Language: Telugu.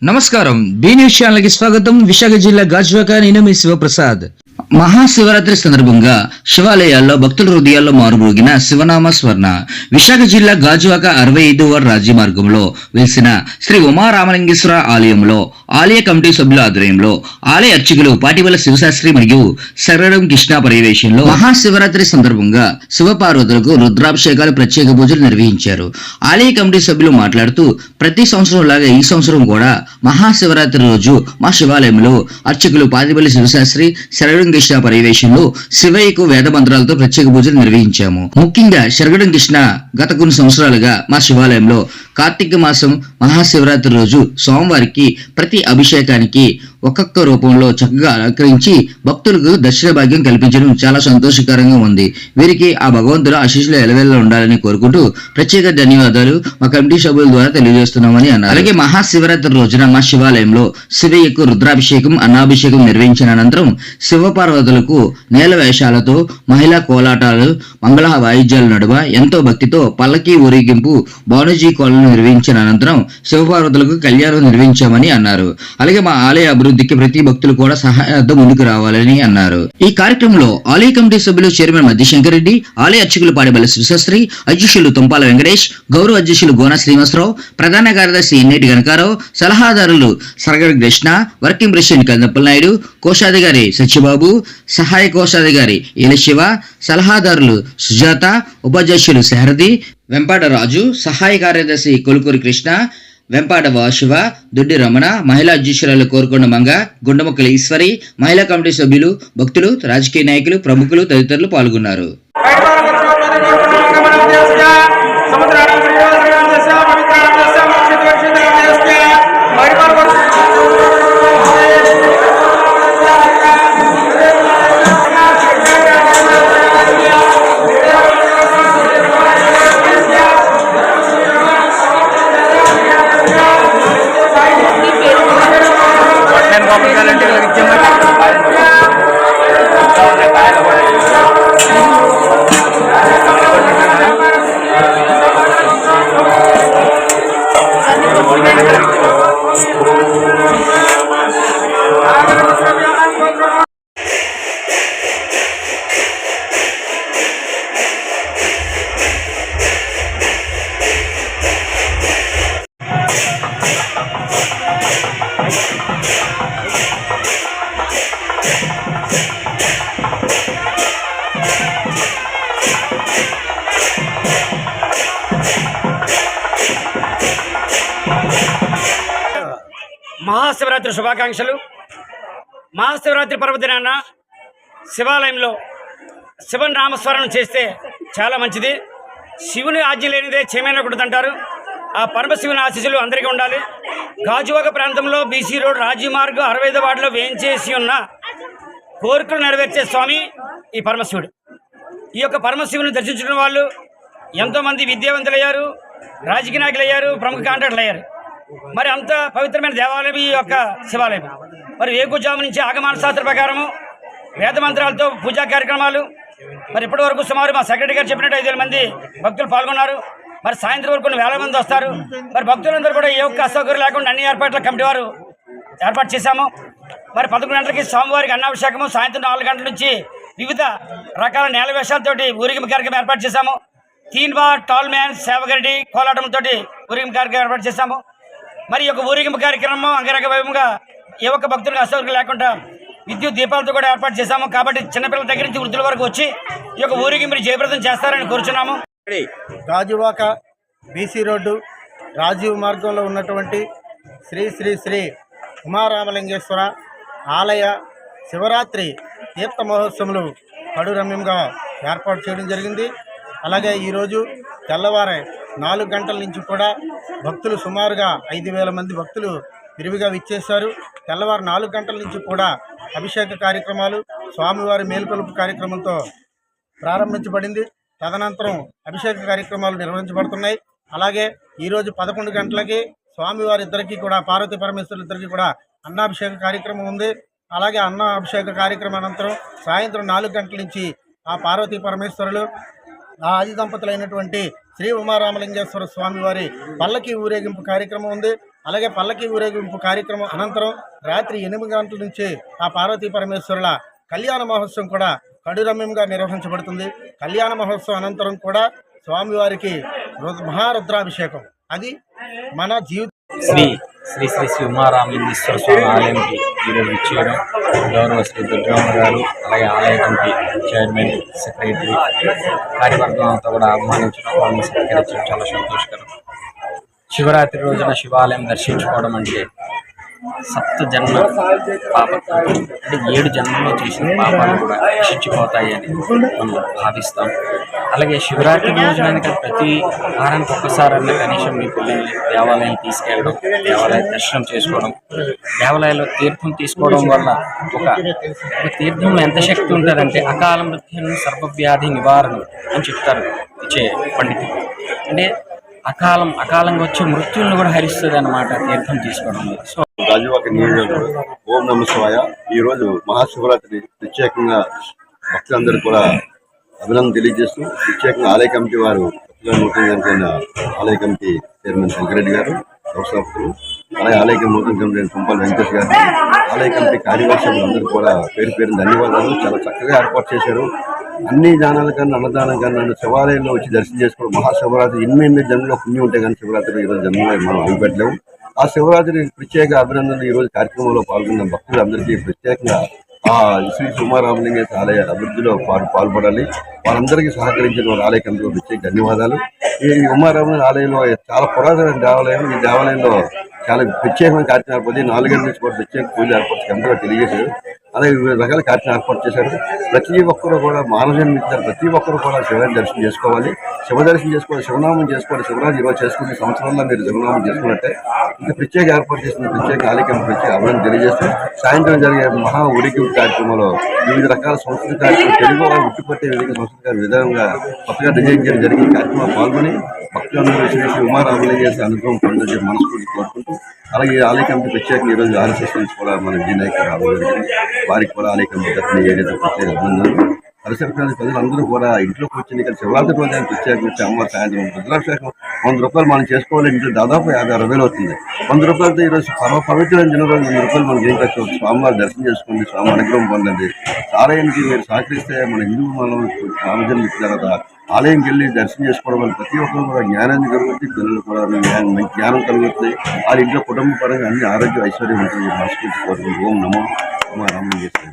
నమస్కారం. బి న్యూస్ ఛానల్ కి స్వాగతం. విశాఖ జిల్లా గాజువాక. నేను మీ శివప్రసాద్. మహాశివరాత్రి సందర్భంగా శివాలయాల్లో భక్తుల హృదయాల్లో మారుమోగిన శివనామ స్వర్ణ. విశాఖ జిల్లా గాజువాక 65వ రాజ్య మార్గంలో వెలిసిన శ్రీ ఉమారామలింగేశ్వర ఆలయంలో ఆలయ కమిటీ సభ్యుల ఆధ్వర్యంలో ఆలయ అర్చకులు పాటివల శివశాస్త్రి మరియు శరణం కృష్ణ పర్యవేక్షణలో మహాశివరాత్రి సందర్భంగా శివపార్వతులకు రుద్రాభిషేకాలు ప్రత్యేక పూజలు నిర్వహించారు. ఆలయ కమిటీ సభ్యులు మాట్లాడుతూ ప్రతి సంవత్సరం లాగా ఈ సంవత్సరం కూడా మహాశివరాత్రి రోజు మా శివాలయంలో అర్చకులు పాటివల శివశాస్త్రి శరణం కృష్ణ పర్యవేక్షణలో శివయ్యకు వేద మంత్రాలతో ప్రత్యేక పూజలు నిర్వహించాము. ముఖ్యంగా శరగడం కృష్ణ గత కొన్ని సంవత్సరాలుగా మా శివాలయంలో కార్తీక మాసం మహాశివరాత్రి రోజు సోమవారికి ప్రతి అభిషేకానికి ఒక్కొక్క రూపంలో చక్కగా అలంకరించి భక్తులకు దర్శన భాగ్యం కల్పించడం చాలా సంతోషకరంగా ఉంది. వీరికి ఆ భగవంతుడు ఆశీస్సులు ఎలవేళ ఉండాలని కోరుకుంటూ ప్రత్యేక ధన్యవాదాలు మా కమిటీ సభ్యుల ద్వారా తెలియజేస్తున్నామని అన్నారు. అలాగే మహాశివరాత్రి రోజున మా శివాలయంలో శివయ్యకు రుద్రాభిషేకం అన్నాభిషేకం నిర్వహించిన అనంతరం శివపార్వతులకు నేల వేషాలతో మహిళా కోలాటాలు మంగళ వాయిద్యాల నడుమ ఎంతో భక్తితో పల్లకి ఊరేగింపు బానుజీ కోలను నిర్వహించిన అనంతరం శివపార్వతులకు కళ్యాణం నిర్వహించామని అన్నారు. అలాగే మా ఆలయ అభివృద్ధికి ప్రతి భక్తులు కూడా సహాయార్థం ముందుకు రావాలని అన్నారు. ఈ కార్యక్రమంలో ఆలయ కమిటీ సభ్యులు చైర్మన్ మధ్యశంకర్ రెడ్డి, ఆలయ అర్చకులు పాడిబల్ల శివశాస్త్రి, అధ్యక్షులు తుంపాల వెంకటేష్, గౌరవ అధ్యక్షులు గోన శ్రీనివాసరావు, ప్రధాన కార్యదర్శి ఎన్నేటి గణకారావు, సలహాదారులు సరగడి కృష్ణ, వర్కింగ్ ప్రెసిడెంట్ కందప్పల నాయుడు, కోశాధికారి సత్యబాబు, సహాయ కోశాధికారి శివ, సలహాదారులు సుజాత, ఉపాధ్యక్షులు శారది, వెంపాడ రాజు, సహాయ కార్యదర్శి కొలుకూరి కృష్ణ, వెంపాడ వాశివ, దొడ్డి రమణ, మహిళా అధ్యక్షురాలు కోరుకొండ మంగ, గుండముక్కల ఈశ్వరి, మహిళా కమిటీ సభ్యులు, భక్తులు, రాజకీయ నాయకులు, ప్రముఖులు తదితరులు పాల్గొన్నారు. మహాశివరాత్రి శుభాకాంక్షలు. మహాశివరాత్రి పర్వదినాన శివాలయంలో శివన్ నామస్మరణం చేస్తే చాలా మంచిది. శివుని ఆజ్ఞ లేనిదే చేమేనకూడదు అంటారు. ఆ పరమశివుని ఆశీస్సులు అందరికీ ఉండాలి. గాజువాక ప్రాంతంలో బీసీ రోడ్ రాజీ మార్గం 65వ వార్డులో వేయించేసి ఉన్న కోరికలు నెరవేర్చే స్వామి ఈ పరమశివుడు. ఈ యొక్క పరమశివుని దర్శించిన వాళ్ళు ఎంతోమంది విద్యావంతులయ్యారు, రాజకీయ నాయకులు అయ్యారు, ప్రముఖ కాంట్రాక్టులు అయ్యారు. మరి అంత పవిత్రమైన దేవాలయం ఈ యొక్క శివాలయం. మరి వేకుజాము నుంచి ఆగమన శాస్త్ర ప్రకారము వేద మంత్రాలతో పూజా కార్యక్రమాలు. మరి ఇప్పటి వరకు సుమారు మా సెక్రటరీ గారు చెప్పినట్టు 5,000 మంది భక్తులు పాల్గొన్నారు. మరి సాయంత్రం వరకు కొన్ని వేల మంది వస్తారు. మరి భక్తులందరూ కూడా ఏ ఒక్క అసౌకర్యం లేకుండా అన్ని ఏర్పాట్ల కమిటీ వారు ఏర్పాటు చేశాము. మరి 11 గంటలకి స్వామివారికి అన్నాభిషేకము, సాయంత్రం 4 గంటల నుంచి వివిధ రకాల నేల వేషాలతోటి ఊరేగింపు కార్యక్రమం ఏర్పాటు చేశాము. తీన్బా, టాల్ మ్యాన్, సేవగరెడ్డి కోలాటంతో ఊరేగింపు కార్యక్రమం ఏర్పాటు చేశాము. మరి ఈ యొక్క ఊరేగింపు కార్యక్రమం అంగరంగ వైభవంగా ఏ ఒక్క భక్తులకు అసౌకర్యం లేకుండా విద్యుత్ దీపాలతో కూడా ఏర్పాటు చేశాము. కాబట్టి చిన్నపిల్లల దగ్గర నుంచి వృద్ధుల వరకు వచ్చి ఈ యొక్క ఊరేగింపుని జయప్రదం చేస్తారని కోరుచున్నాము. గాజువాక బీసీ రోడ్డు రాజీవ్ మార్గంలో ఉన్నటువంటి శ్రీ శ్రీ శ్రీ ఉమారామలింగేశ్వర ఆలయ శివరాత్రి తీర్థ మహోత్సవములు కడురమ్యంగా ఏర్పాటు చేయడం జరిగింది. అలాగే ఈరోజు తెల్లవారే 4 గంటల నుంచి కూడా భక్తులు సుమారుగా 5,000 మంది భక్తులు విరివిగా విచ్చేశారు. తెల్లవారు 4 గంటల నుంచి కూడా అభిషేక కార్యక్రమాలు, స్వామివారి మేల్కొలుపు కార్యక్రమంతో ప్రారంభించబడింది. తదనంతరం అభిషేక కార్యక్రమాలు నిర్వహించబడుతున్నాయి. అలాగే ఈరోజు 11 గంటలకి స్వామివారి ఇద్దరికీ కూడా, పార్వతీ పరమేశ్వరులు ఇద్దరికీ కూడా అన్నాభిషేక కార్యక్రమం ఉంది. అలాగే అన్నాభిషేక కార్యక్రమం అనంతరం సాయంత్రం 4 గంటల నుంచి ఆ పార్వతీ పరమేశ్వరులు ఆ ఆది దంపతులైనటువంటి శ్రీ ఉమారామలింగేశ్వర స్వామి వారి పల్లకి ఊరేగింపు కార్యక్రమం ఉంది. అలాగే పల్లకి ఊరేగింపు కార్యక్రమం అనంతరం రాత్రి 8 గంటల నుంచి ఆ పార్వతీ పరమేశ్వరుల కళ్యాణ మహోత్సవం కూడా కడురమ్యంగా నిర్వహించబడుతుంది. కళ్యాణ మహోత్సవం అనంతరం కూడా స్వామివారికి మహారుద్రాభిషేకం. అది మన జీవితం. శ్రీ శ్రీ శ్రీ శ్రీ ఉమారామలింగేశ్వర స్వామి ఆలయంకి ఈరోజు ఇచ్చేయడం గౌరవ శ్రీ దుర్గమ్మ గారు, అలాగే ఆలయ కమిటీ చైర్మన్, సెక్రటరీ, కార్యవర్గం అంతా కూడా ఆహ్వానించడం, వాళ్ళని సత్కరించడం చాలా సంతోషకరం. శివరాత్రి రోజున శివాలయం దర్శించుకోవడం అంటే సప్త జన్మ పాప అంటే 7 జన్మలో చేసిన పాపాలు కూడా నశించిపోతాయి అని మనం భావిస్తాం. అలాగే శివరాత్రి రోజున ప్రతి వారానికి ఒక్కసారన్నా కనీసం మీ పిల్లల్ని దేవాలయం తీసుకెళ్ళడం, దేవాలయ దర్శనం చేసుకోవడం, దేవాలయంలో తీర్థం తీసుకోవడం వల్ల ఒక తీర్థంలో ఎంత శక్తి ఉంటుందంటే అకాల మృత్యును సర్వవ్యాధి నివారణ అని చెప్తారు ఇచ్చే పండితులు. అంటే అకాలంగా వచ్చే మృత్యులను కూడా హరిస్తుంది అన్నమాట తీర్థం తీసుకోవడం. సో గాజువాక నియోజకవర్గం ఓం నమ శివాయ. ఈరోజు మహాశివరాత్రి ప్రత్యేకంగా భక్తులందరూ కూడా అభినందన తెలియజేస్తూ ప్రత్యేకంగా ఆలయ కమిటీ వారు నూతన కమిటీ ఆలయ కమిటీ చైర్మన్ శంకరెడ్డి గారు, వ్యవస్థాపకులు, అలాగే ఆలయ నూతన కమిటీ కుంపల్ వెంకటేష్ గారు, ఆలయ కమిటీ కార్యదర్శులు అందరూ కూడా పేరు పేరు ధన్యవాదాలు. చాలా చక్కగా ఏర్పాటు చేశారు. అన్ని దానాల కన్నా అన్నదానం కన్నా నన్ను శివాలయంలో వచ్చి దర్శనం చేసుకోవడం మహాశివరాత్రి 8 జన్మలో పుణ్యం ఉంటే కానీ శివరాత్రి ఈరోజు జన్మలో మనం అడుగుపెట్టలేము. ఆ శివరాత్రి ప్రత్యేక అభినందనలు ఈరోజు కార్యక్రమంలో పాల్గొన్న భక్తులందరికీ ప్రత్యేకంగా ఆ శ్రీ ఉమారామలింగేశ్వర ఆలయ అభివృద్ధిలో పాల్పడాలి. వారందరికీ సహకరించిన వారి ఆలయ కమిటీలో ప్రత్యేక ధన్యవాదాలు. ఈ ఉమారామలింగ ఆలయంలో చాలా పురాతన దేవాలయం. ఈ దేవాలయంలో చాలా ప్రత్యేకమైన కార్యక్రమాలు 4 గంటల నుంచి కూడా ప్రత్యేక పూజలు ఏర్పాటు కమిటీలో తెలియజేశారు. అలాగే వివిధ రకాల కార్యక్రమాలు ఏర్పాటు చేశారు. ప్రతి ఒక్కరు కూడా మానవజన్మ ఇచ్చారు. ప్రతి ఒక్కరు కూడా శివాన్ని దర్శనం చేసుకోవాలి, శివ దర్శనం చేసుకోవాలి, శివనామం చేసుకోవాలి. శివరాత్రి ఈరోజు చేసుకునే సంవత్సరంలో మీరు శివనామం చేసుకున్నట్టే ఇంకా ప్రత్యేక ఏర్పాటు చేసిన ప్రత్యేక ఆలయం ప్రత్యేక అభివృద్ధి తెలియజేస్తూ సాయంత్రం జరిగే మహా ఊరేగింపు కార్యక్రమంలో వివిధ రకాల సంస్కృతి కార్యక్రమం తెలుగు వాళ్ళు ఉట్టిపట్టే విధంగా విధంగా కొత్తగా డిజైన్ చేయడం జరిగిన కార్యక్రమం పాల్గొని భక్తులందరూ శ్రీ శ్రీ ఉమారామలింగేశ్వర అనుగ్రహం పొందని మనస్ఫూర్తి కోరుకుంటూ, అలాగే ఆలయ కమిటీ ప్రత్యేకంగా ఈరోజు RSS నుంచి కూడా మన వినాయక రావడం జరిగింది. వారికి కూడా ఆలయ కమిటీ తరఫున ఏదైతే ప్రత్యేక అభినందనలు. పరిసర ప్రాంత ప్రజలందరూ కూడా ఇంట్లో కూర్చొని ఇక్కడ శివరాత్రి రోజు ప్రత్యేకంగా వచ్చి అమ్మవారి సాయంత్రం రుద్రాభిషేకం 100 రూపాయలు మనం చేసుకోవాలి. ఇంట్లో దాదాపు 50-60 వేలు అవుతుంది. 100 రూపాయలతో ఈరోజు పవిత్రమైన దిన రోజు 100 రూపాయలు మనకి ఏం ఖర్చు అవుతుంది. స్వామివారి దర్శనం చేసుకోండి, స్వామి అనుగ్రహం పొందండి. ఆలయానికి మీరు సహకరిస్తే మన హిందూ మనం రామజన్మ ఇచ్చిన తర్వాత ఆలయంకి వెళ్ళి దర్శనం చేసుకోవడం వల్ల ప్రతి ఒక్కరు కూడా జ్ఞానాన్ని కలుగుతుంది, పిల్లలు కూడా జ్ఞానం కలుగుతుంది. వాళ్ళ ఇంట్లో కుటుంబ పరంగా అన్ని ఆరోగ్య ఐశ్వర్యం ఉంటుంది. మనస్ఫూర్తి కోరుకుంటూ ఓం నమో ఉమారామలింగేశ్వర.